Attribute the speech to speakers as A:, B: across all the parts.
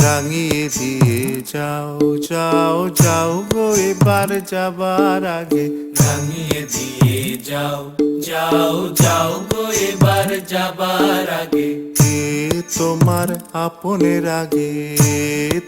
A: রাঙিয়ে দিয়ে যাও যাও যাও গো এবার যাবার আগে।
B: রাঙিয়ে দিয়ে যাও যাও যাও গো এবার যাবার আগে।
A: কে তোমার আপনের আগে,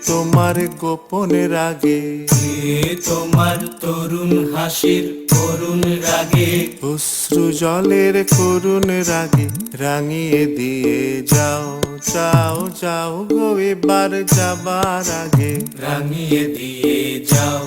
A: তোমার গোপনের আগে,
B: কে তোমার তরুণ হাসির করুণ রাগে।
A: অশ্রু জলের করুণ রাগে। রাঙিয়ে দিয়ে যাও যাও যাও গো এবার যাবার আগে।
B: রাঙিয়ে দিয়ে যাও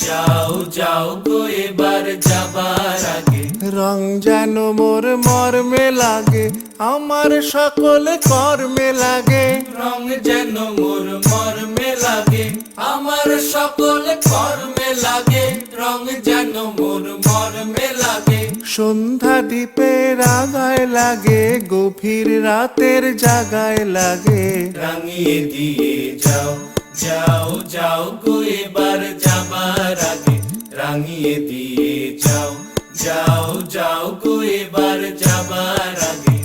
B: যাও যাও গো এবার যাবার আগে।
A: রং যেন মোর মর্মে লাগে, আমার সকল কর্মে লাগে।
B: রং যেন মোর মর্মে লাগে, আমার সকল কর্মে লাগে। রং যেন মোর মর্মে লাগে।
A: সন্ধ্যা দ্বীপের আগায় লাগে, গভীর রাতের জাগায় লাগে।
B: রাঙিয়ে দিয়ে যাও যাও যাও গো এবার যাবার আগে। রাঙিয়ে দিয়ে যাও যাও যাও গো এবার যাবার আগে।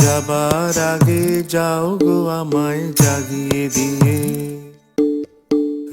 A: যাবার আগে যাও গো আমায় জাগিয়ে দিয়ে,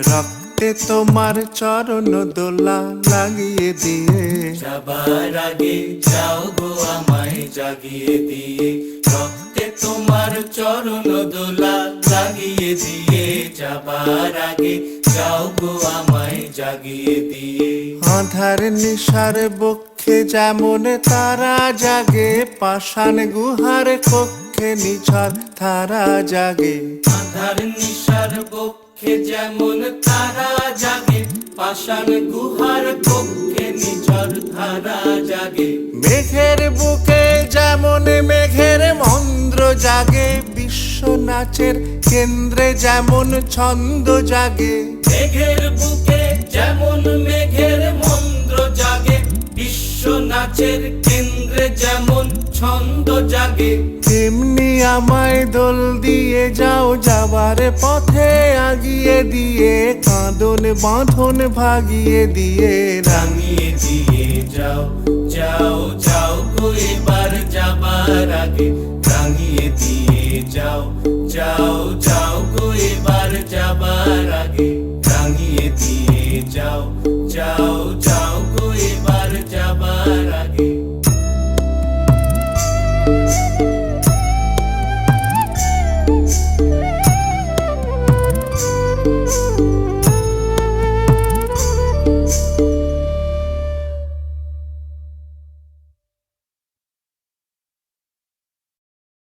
A: রক্তে তোমার চরণ দোলা লাগিয়ে দিয়ে।
B: যাবার আগে যাও গো আমায় জাগিয়ে দিয়ে, রক্তে তোমার চরণ দোলা লাগিয়ে দিয়ে। যাবার আগে যাও গো আমায় জাগিয়ে দিয়ে।
A: আধার নিশার বক্ষে যেমন তারা জাগে, পাষাণ গুহার কক্ষে নিঝর ধারা জাগে।
B: আধার নিশার বক্ষে যেমন তারা জাগে, পাষাণ গুহার কক্ষে নিঝর ধারা জাগে।
A: মেঘের বুকে যেমন মেঘের মন্দ্র জাগে, বিশ্ব নাচের কেন্দ্রে যেমন ছন্দ জাগে।
B: মেঘের বুকে যেমন মেঘের মন্দ্র জাগে, বিশ্ব নাচের কেন্দ্রে যেমন ছন্দ জাগে।
A: তেমনি আমায় দোল দিয়ে যাও যাবার পথে আগিয়ে দিয়ে, কাঁদন বাঁধন ভাগিয়ে দিয়ে।
B: রাঙিয়ে দিয়ে